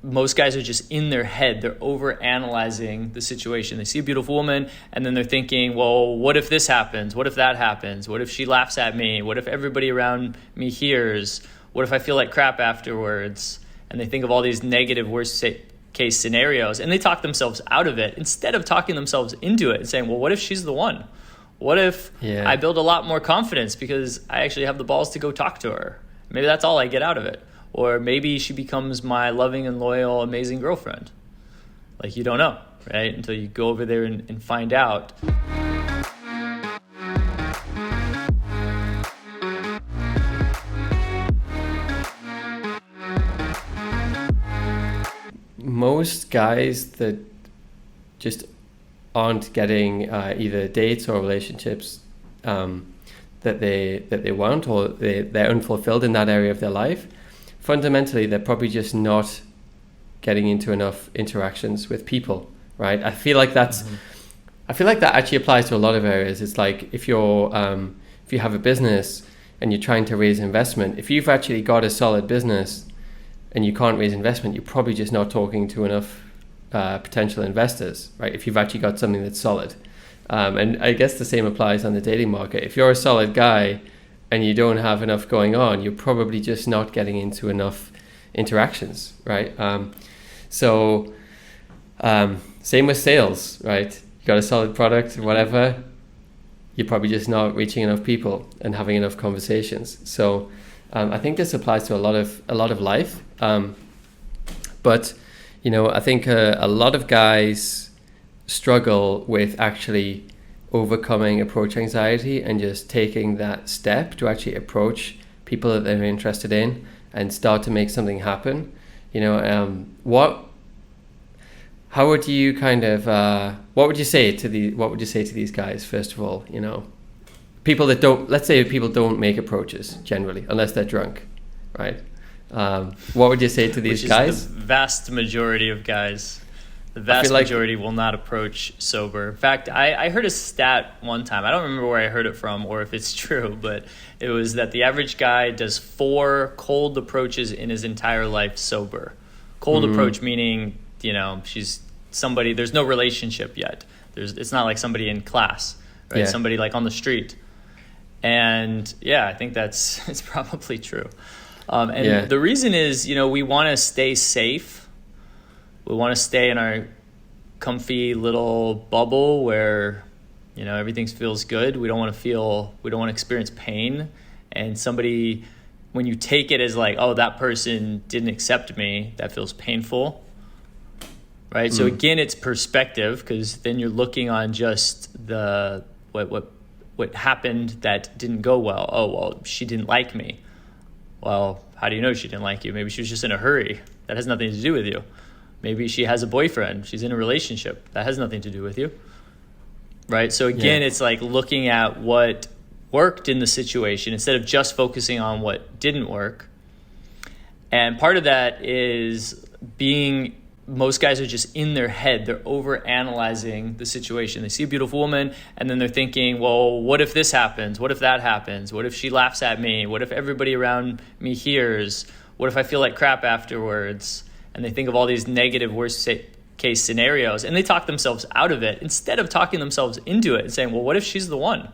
most guys are just in their head. They're over analyzing the situation. They see a beautiful woman and then they're thinking, well, what if this happens? What if that happens? What if she laughs at me? What if everybody around me hears? What if I feel like crap afterwards? And they think of all these negative worst case scenarios and they talk themselves out of it instead of talking themselves into it and saying, well, what if she's the one? What if I build a lot more confidence because I actually have the balls to go talk to her? Maybe that's all I get out of it. Or maybe she becomes my loving and loyal, amazing girlfriend. Like, you don't know, right? Until you go over there and find out. Most guys that just aren't getting either dates or relationships that they want, or they're unfulfilled in that area of their life, fundamentally they're probably just not getting into enough interactions with people, right? I feel like that actually applies to a lot of areas. It's like if you have a business and you're trying to raise investment, if you've actually got a solid business and you can't raise investment, you're probably just not talking to enough potential investors, right? If you've actually got something that's solid. And I guess the same applies on the dating market. If you're a solid guy and you don't have enough going on, you're probably just not getting into enough interactions, right? Same with sales, right? You got a solid product, whatever, you're probably just not reaching enough people and having enough conversations. So I think this applies to a lot of life. But I think a lot of guys struggle with actually overcoming approach anxiety and just taking that step to actually approach people that they're interested in and start to make something happen. How would you what would you say to these guys, first of all? People that don't make approaches generally unless they're drunk, right? What would you say to these guys? The vast majority of guys. The vast majority will not approach sober. In fact, I heard a stat one time. I don't remember where I heard it from or if it's true, but it was that the average guy does 4 cold approaches in his entire life sober. Cold approach meaning, she's somebody, there's no relationship yet. It's not like somebody in class, right? Yeah. Somebody like on the street. And I think it's probably true. The reason is, we want to stay safe. We want to stay in our comfy little bubble where, everything feels good. We don't want to experience pain. And somebody, when you take it as like, oh, that person didn't accept me, that feels painful. Right. So again, it's perspective, because then you're looking on just the, what happened that didn't go well. Oh, well, she didn't like me. Well, how do you know she didn't like you? Maybe she was just in a hurry. That has nothing to do with you. Maybe she has a boyfriend. She's in a relationship. That has nothing to do with you. Right? So again, it's like looking at what worked in the situation instead of just focusing on what didn't work. And part of that is most guys are just in their head. They're over analyzing the situation. They see a beautiful woman and then they're thinking, well, what if this happens? What if that happens? What if she laughs at me? What if everybody around me hears? What if I feel like crap afterwards? And they think of all these negative worst case scenarios and they talk themselves out of it instead of talking themselves into it and saying, well, what if she's the one?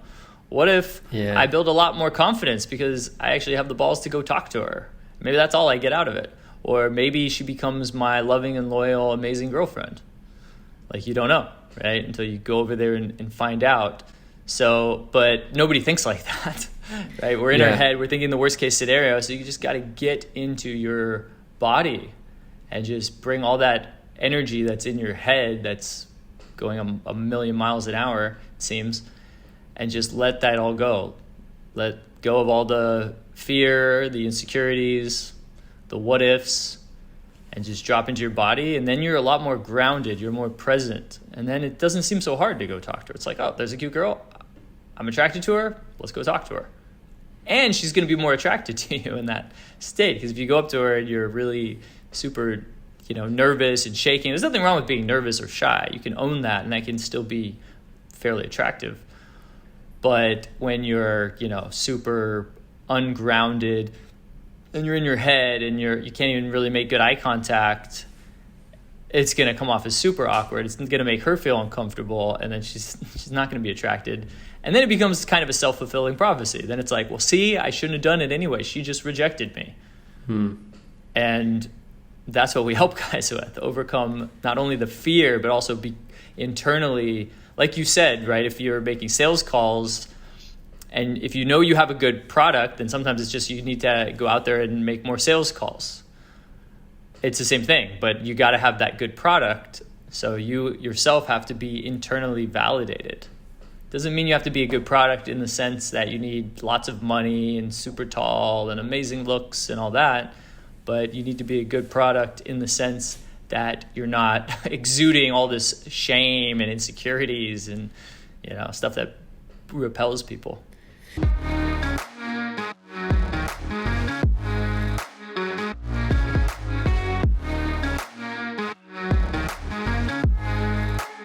What if I build a lot more confidence because I actually have the balls to go talk to her? Maybe that's all I get out of it. Or maybe she becomes my loving and loyal, amazing girlfriend. Like, you don't know, right? Until you go over there and find out. But nobody thinks like that, right? We're in our head. We're thinking the worst case scenario. So you just got to get into your body and just bring all that energy that's in your head that's going a million miles an hour, it seems, and just let that all go. Let go of all the fear, the insecurities, the what ifs, and just drop into your body. And then you're a lot more grounded. You're more present. And then it doesn't seem so hard to go talk to her. It's like, oh, there's a cute girl. I'm attracted to her. Let's go talk to her. And she's going to be more attracted to you in that state. Because if you go up to her and you're really super, nervous and shaking, there's nothing wrong with being nervous or shy. You can own that, and that can still be fairly attractive. But when you're, super ungrounded and you're in your head and you can't even really make good eye contact, it's going to come off as super awkward. It's going to make her feel uncomfortable, and then she's not going to be attracted. And then it becomes kind of a self-fulfilling prophecy. Then it's like, well, see, I shouldn't have done it anyway. She just rejected me. And that's what we help guys with, overcome not only the fear, but also be internally, like you said, right? If you're making sales calls and if you know you have a good product, then sometimes it's just you need to go out there and make more sales calls. It's the same thing, but you got to have that good product. So you yourself have to be internally validated. Doesn't mean you have to be a good product in the sense that you need lots of money and super tall and amazing looks and all that, but you need to be a good product in the sense that you're not exuding all this shame and insecurities and, stuff that repels people.